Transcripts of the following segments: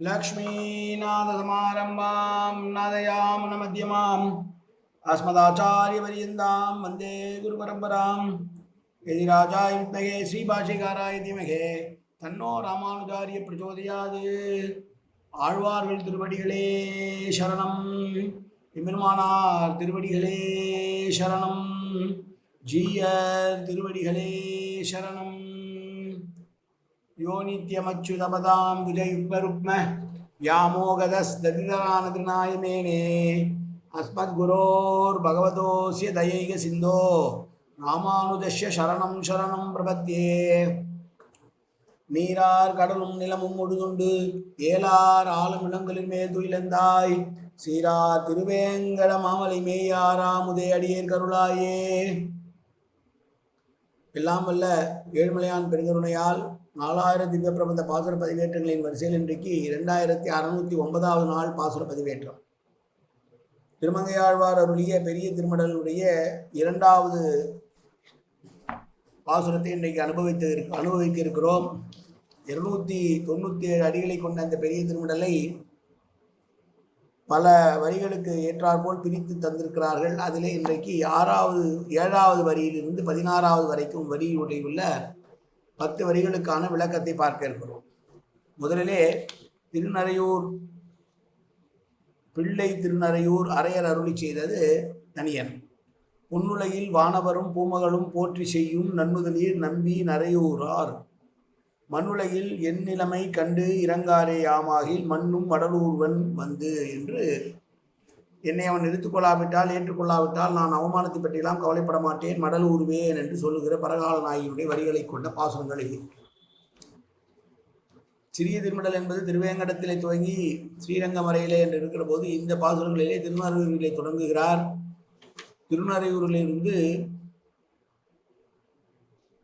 लक्ष्मीनाथसमारम्भां नादयामुनमध्यमाम् अस्मदाचार्यपर्यन्तां वन्दे गुरुपरम्परां यतिराजाय विद्महे श्रीभाष्यकाराय धीमहि तन्नो रामानुजार्य प्रचोदयात् ஆழ்வார்கள் திருவடிகளே சரணம் எம்பெருமானார் திருவடிகளே சரணம் ஜீயர் திருவடிகளே சரணம் யோ நித்யமச்சுதபதாம் புஜயுக்மருக்ம व्यामोगदस्दतितरानतृणाय मेने अस्मद्गुरोर्भगवतोऽस्य दयैक सिन्धो रामानुजस्य शरणं शरणं प्रपद्ये நீரார் கடலும் நிலமும் முழுதுண்டு ஏலார் ஆளும் இளங்களின் மேல் துயிலந்தாய் சீரார் திருவேங்கட மாமலை மேயாராமுதே அடியேர் கருளாயே. எல்லாம் வல்ல ஏழுமலையான் பெருங்கருணையால் 4000 திவ்ய பிரபந்த பாசுர பதிவேற்றங்களின் வரிசையில் இன்றைக்கு 2609வது நாள் பாசுர பதிவேற்றம். திருமங்கையாழ்வார் அருளிய பெரிய திருமடலுடைய 2வது பாசுரத்தை இன்றைக்கு அனுபவிக்க இருக்கிறோம். 297 அடிகளை கொண்ட அந்த பெரிய திருமடலை பல வரிகளுக்கு ஏற்றாற்போல் பிரித்து தந்திருக்கிறார்கள். அதிலே இன்றைக்கு 7வது வரியிலிருந்து 16வது வரைக்கும் வரியுடைய உள்ள 10 வரிகளுக்கான விளக்கத்தை பார்க்க இருக்கிறோம். முதலிலே திருநறையூர் பிள்ளை திருநறையூர் அரையர் அருளி செய்தது தனியன். பொன்னுலையில் வானவரும் பூமகளும் போற்றி செய்யும் நன்னுதலீர் நம்பி நரையூரார் மண்ணுலையில் என் நிலைமை கண்டு இறங்காரே யாமாகில் மண்ணும் வடலூர்வன் வந்து என்று என்னை அவன் எடுத்துக்கொள்ளாவிட்டால் ஏற்றுக்கொள்ளாவிட்டால் நான் அவமானத்தை பற்றியெல்லாம் கவலைப்பட மாட்டேன் மடலூர்வேன் என்று சொல்லுகிற பரகால நாயினுடைய வரிகளை கொண்ட பாசுரங்கள் இது. சிறிய திருமடல் என்பது திருவேங்கடத்திலே துவங்கி ஸ்ரீரங்கமரையிலே என்று இருக்கிற போது இந்த பாசுரங்களிலே திருநறையூரிலே தொடங்குகிறார். திருநறையூரிலிருந்து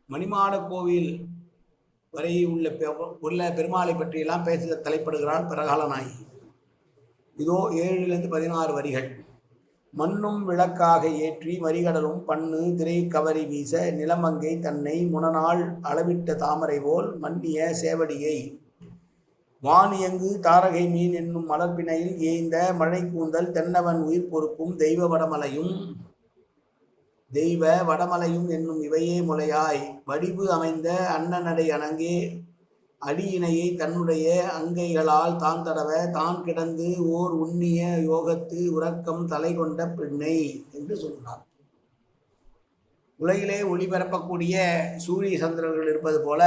மணிமாட கோவில் வரை உள்ள பெருமாளை பற்றியெல்லாம் பேச தலைப்படுகிறாள் பரகால நாயகி. இதோ 7லிருந்து 16 வரிகள். மண்ணும் விளக்காக ஏற்றி மறிகடலும் பண்ணு திரை கவரி வீச நிலமங்கை தன்னை முனநாள் அளவிட்ட தாமரை போல் மன்னிய சேவடியை வானியங்கு தாரகை மீன் என்னும் மலர்பிணையில் ஏய்ந்த மழை கூந்தல் தென்னவன் உயிர் பொறுப்பும் தெய்வ வடமலையும் என்னும் இவையே முலையாய் வடிவு அமைந்த அன்னநடை அணங்கே அடியினையை தன்னுடைய அங்கைகளால் தான் தடவ தான் கிடந்து ஓர் உண்ணிய யோகத்து உறக்கம் தலை கொண்ட பெண்ணை என்று சொல்கிறார். உலகிலே ஒளிபரப்பக்கூடிய சூரிய சந்திரர்கள் இருப்பது போல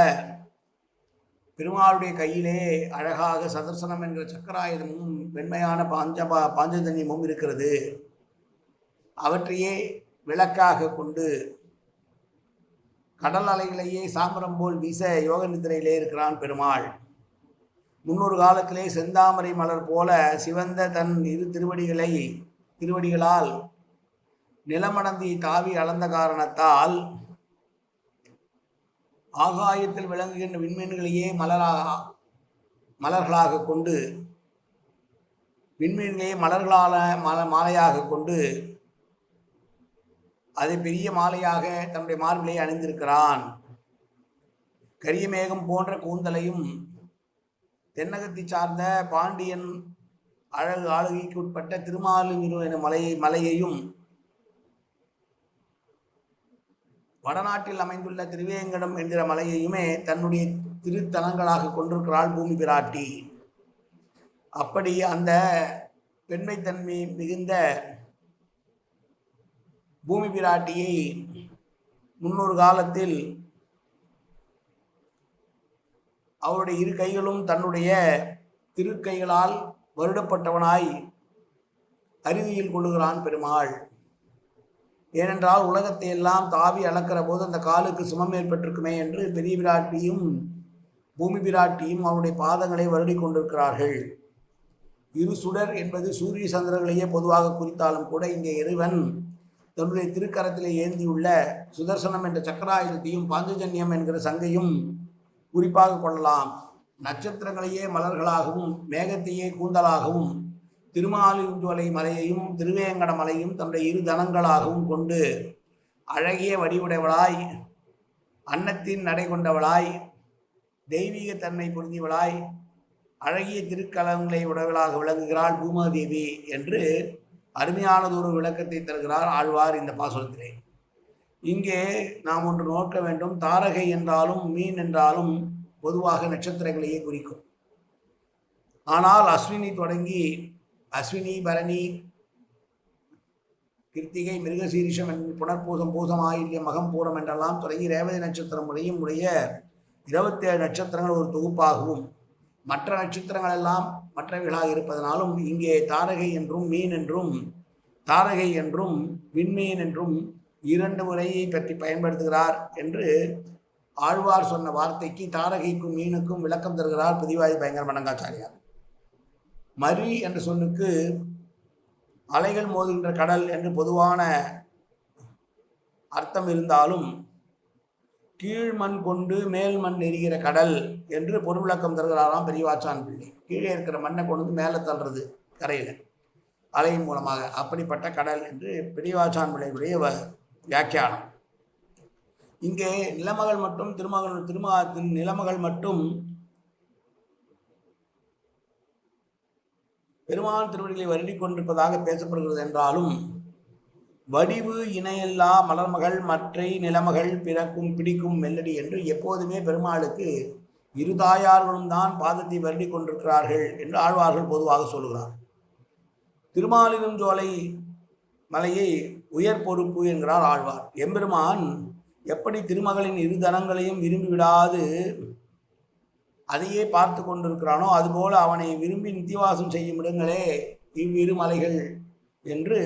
பெருமாளுடைய கையிலே அழகாக சதர்சனம் என்கிற சக்கராயுதமும் வெண்மையான பாஞ்சஜன்யமும் இருக்கிறது. அவற்றையே விளக்காக கொண்டு கடல் அலைகளையே சாமரம் போல் வீச யோக நிதிரையிலே இருக்கிறான் பெருமாள். முன்னொரு காலத்திலே செந்தாமரை மலர் போல சிவந்த தன் இரு திருவடிகளால் நிலமடந்தி தாவி அளந்த காரணத்தால் ஆகாயத்தில் விளங்குகின்ற விண்மீன்களையே மலர்களாக கொண்டு விண்மீன்களையே மாலையாக கொண்டு அதை பெரிய மாலையாக தன்னுடைய மார்பிலே அணிந்திருக்கிறான். கரிய மேகம் போன்ற கூந்தலையும் தென்னகத்தை சார்ந்த பாண்டியன் அழகு ஆளுகைக்கு உட்பட்ட திருமாலிரு என மலையையும் வடநாட்டில் அமைந்துள்ள திருவேங்கடம் என்கிற மலையையுமே தன்னுடைய திருத்தலங்களாக கொண்டிருக்கிறாள் பூமி பிராட்டி. அப்படி அந்த பெண்மைத்தன்மை மிகுந்த பூமி பிராட்டியை முன்னொரு காலத்தில் அவருடைய இரு கைகளும் தன்னுடைய திருக்கைகளால் வருடப்பட்டவனாய் அருவியில் கொள்ளுகிறான் பெருமாள். ஏனென்றால் உலகத்தை எல்லாம் தாவி அளக்கிற போது அந்த காலுக்கு சுமம் ஏற்பட்டிருக்குமே என்று பெரிய பிராட்டியும் பூமி பிராட்டியும் அவருடைய பாதங்களை வருடி கொண்டிருக்கிறார்கள். இரு சுடர் என்பது சூரிய சந்திரர்களையே பொதுவாக குறித்தாலும் கூட இங்கே இறைவன் தன்னுடைய திருக்கரத்திலே ஏந்தியுள்ள சுதர்சனம் என்ற சக்கராயுதத்தையும் பாஞ்சஜன்யம் என்கிற சங்கையும் குறிப்பாக கொள்ளலாம். நட்சத்திரங்களையே மலர்களாகவும் மேகத்தையே கூந்தலாகவும் திருமாலிருஞ்சோலை மலையையும் திருவேங்கட மலையும் தன்னுடைய இரு தனங்களாகவும் கொண்டு அழகிய வடிவுடையவளாய் அன்னத்தின் நடை கொண்டவளாய் தெய்வீக தன்மை பொருந்தியவளாய் அழகிய திருக்கலங்களை உடவளாக விளங்குகிறாள் பூமாதேவி என்று அருமையானதொரு விளக்கத்தை தருகிறார் ஆழ்வார் இந்த பாசுரத்திலே. இங்கே நாம் ஒன்று நோக்க வேண்டும். தாரகை என்றாலும் மீன் என்றாலும் பொதுவாக நட்சத்திரங்களையே குறிக்கும். ஆனால் அஸ்வினி தொடங்கி அஸ்வினி, பரணி, கிருத்திகை, மிருகசீரிஷம், புனர்பூசம், பூசம், ஆயில்யம், மகம், பூரம் என்றெல்லாம் தொடங்கி ரேவதி நட்சத்திரம் முறையும் உடைய 27 நட்சத்திரங்கள் ஒரு தொகுப்பாகவும் மற்ற நட்சத்திரங்கள் எல்லாம் மற்றவைகளாக இருப்பதனாலும் இங்கே தாரகை என்றும் மீன் என்றும் தாரகை என்றும் விண்மீன் என்றும் 2 முறையை பற்றி பயன்படுத்துகிறார் என்று ஆழ்வார் சொன்ன வார்த்தைக்கு தாரகைக்கும் மீனுக்கும் விளக்கம் தருகிறார் புதிவாதி பயங்கர மணங்காச்சாரியார். மரி என்ற சொல்லுக்கு அலைகள் மோதுகின்ற கடல் என்று பொதுவான அர்த்தம் இருந்தாலும் கீழ்மண் கொண்டு மேல் மண் எரிகிற கடல் என்று பொருள் விளக்கம் தருகிறாராம் பெரியவாச்சான் பிள்ளை. கீழே இருக்கிற மண்ணை கொண்டு வந்து மேலே தள்ளுறது கரையில் அலையின் மூலமாக, அப்படிப்பட்ட கடல் என்று பெரியவாச்சான் பிள்ளையுடைய வியாக்கியானம். இங்கே நிலமகள் மட்டும் நிலமகள் மட்டும் பெருமான் திருவடிகளை வருடி கொண்டிருப்பதாக பேசப்படுகிறது என்றாலும் வடிவு இணையெல்லா மலர்மகள் மற்றை நிலமகள் பிறக்கும் பிடிக்கும் மெல்லடி என்று எப்போதுமே பெருமாளுக்கு 2 தாயார்களும் தான் பாதத்தை வருடி கொண்டிருக்கிறார்கள் என்று ஆழ்வார்கள் பொதுவாக சொல்கிறார். திருமாலிருஞ்சோலை மலையை உயர் பொறுப்பு என்கிறார் ஆழ்வார். எம்பெருமான் எப்படி திருமகளின் 2 தனங்களையும் விரும்பி விடாது அதையே பார்த்து கொண்டிருக்கிறானோ அதுபோல அவனை விரும்பி நித்தியவாசம் செய்யும் இடங்களே இவ்விரு மலைகள் என்று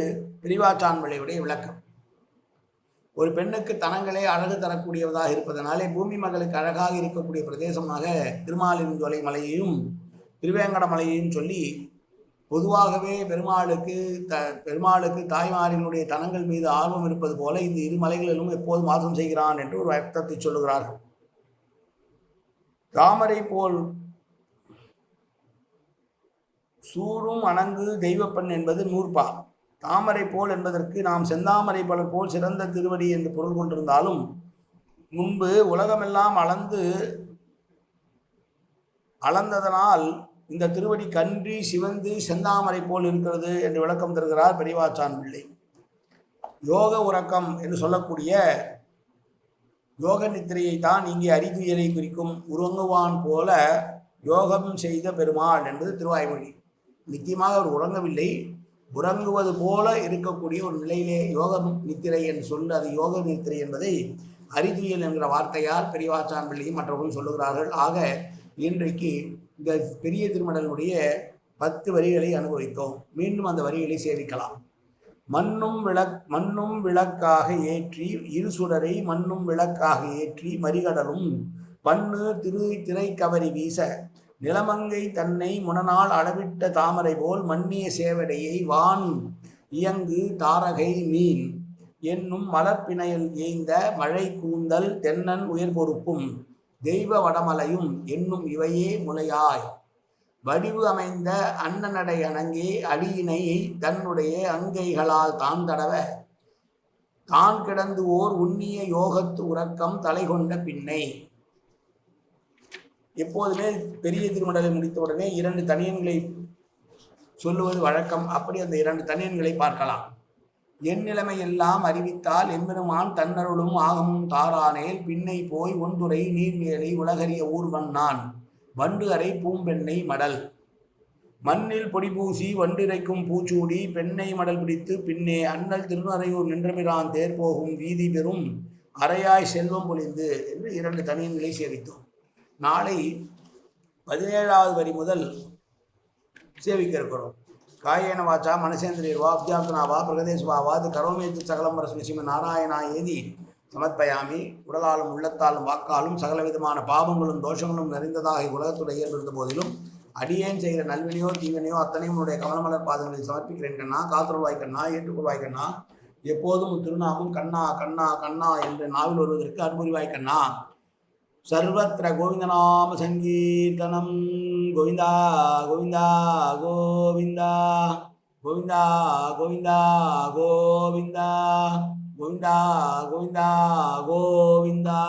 பெரியவாச்சான் பிள்ளையுடைய விளக்கம். ஒரு பெண்ணுக்கு தனங்களே அழகு தரக்கூடியவதாக இருப்பதனாலே பூமி மகளுக்கு அழகாக இருக்கக்கூடிய பிரதேசமாக திருமாலிருஞ்சோலை மலையையும் திருவேங்கட மலையையும் சொல்லி பொதுவாகவே பெருமாளுக்கு தாய்மாரினுடைய தனங்கள் மீது ஆர்வம் இருப்பது போல இந்த 2 மலைகளிலும் எப்போதும் வாசம் செய்கிறான் என்று ஒரு அர்த்தத்தை சொல்லுகிறார்கள். தாமரை போல் சூரும் அணங்கு தெய்வப்பெண் என்பது நூற்பா. தாமரை போல் என்பதற்கு நாம் செந்தாமரை பலர் போல் சிறந்த திருவடி என்று பொருள் கொண்டிருந்தாலும் முன்பு உலகமெல்லாம் அளந்ததனால் இந்த திருவடி கன்றி சிவந்து செந்தாமரை போல் இருக்கிறது என்று விளக்கம் தருகிறார் பெரியவாச்சான் பிள்ளை. யோக உறக்கம் என்று சொல்லக்கூடிய யோக நித்திரையை தான் இங்கே அறிதுயலை குறிக்கும். உறங்குவான் போல யோகம் செய்த பெருமாள் என்பது திருவாய்மொழி. நிச்சயமாக அவர் உறங்கவில்லை, உறங்குவது போல இருக்கக்கூடிய ஒரு நிலையிலே யோக நித்திரை என்று சொல்லு. அது யோக நித்திரை என்பதை அறிதுயல் என்கிற வார்த்தையால் பெரியவாச்சான் பிள்ளையும் மற்றவர்களும் சொல்லுகிறார்கள். ஆக இன்றைக்கு இந்த பெரிய திருமடலுடைய 10 வரிகளை அனுபவித்தோம். மீண்டும் அந்த வரிகளை சேவிக்கலாம். மண்ணும் விளக்காக ஏற்றி இருசுடரை மண்ணும் விளக்காக ஏற்றி மறிகடலும் பண்ணு திரை கவரி வீச நிலமங்கை தன்னை முனநாள் அளவிட்ட தாமரை போல் மன்னிய சேவடையை வான் இயங்கு தாரகை மீன் என்னும் மலர்பிணையில் ஏய்ந்த மழை கூந்தல் தென்னன் உயர் பொறுப்பும் தெய்வ வடமலையும் என்னும் இவையே முலையாய் வடிவு அமைந்த அன்னநடை அணங்கே அடியினை தன்னுடைய அங்கைகளால் தான் தடவ தான் கிடந்து ஓர் உன்னிய யோகத்து உறக்கம் தலை கொண்ட பின்னை. எப்போதுமே பெரிய திருமடலை முடித்தவுடனே 2 தனியன்களை சொல்லுவது வழக்கம். அப்படி அந்த 2 தனியன்களை பார்க்கலாம். என் நிலைமை எல்லாம் அறிவித்தால் எம்பெருமான் தன்னருளும் ஆகமும் தாரானேல் பின்னை போய் ஒன்றுரை நீர்வேலை உலகறிய ஊர்வன் நான் வண்டு அறை பூம்பெண்ணை மடல் மண்ணில் பொடிபூசி வண்டிரைக்கும் பூச்சூடி பெண்ணை மடல் பிடித்து பின்னே அண்ணல் திருநறையூர் நின்றமிரான் தேர் போகும் வீதி பெறும் அறையாய் செல்வம் பொழிந்து என்று 2 தனியன்களை சேவித்தோம். நாளை 17வது வரி முதல் சேவிக்க இருக்கிறோம். காயேன வாச்சா மனசேந்திரியர்வா அப்தியாப்தனாவா பிரகதேஸ்வாவாது கரோமேத்து சகலம் வரஸ்மிசிம நாராயணா ஏதி சமர்ப்பயாமி. உடலாலும் உள்ளத்தாலும் வாக்காலும் சகல விதமான பாவங்களும் தோஷங்களும் நிறைந்ததாக உலகத்துடைய இயல்பு இருந்த போதிலும் அடியேன் செய்கிற நல்வினையோ தீவினையோ அத்தனையும் உன்னுடைய கமலமலர் பாதங்களில் சமர்ப்பிக்கிறேன் கண்ணா. காத்துருவாய் கண்ணா, ஏற்றுக்கொள்வாய் கண்ணா. எப்போதும் திருநாமம் கண்ணா கண்ணா கண்ணா என்று நாவில் வருவதற்கு அன்புரிவாய் கண்ணா. சர்வத்திர கோவிந்தநாம சங்கீர்த்தனம் கோவிந்தா கோவிந்தா கோவிந்தா கோவிந்தா கோவிந்தா கோவிந்தா கோவிந்தா கோவிந்தா கோவிந்தா.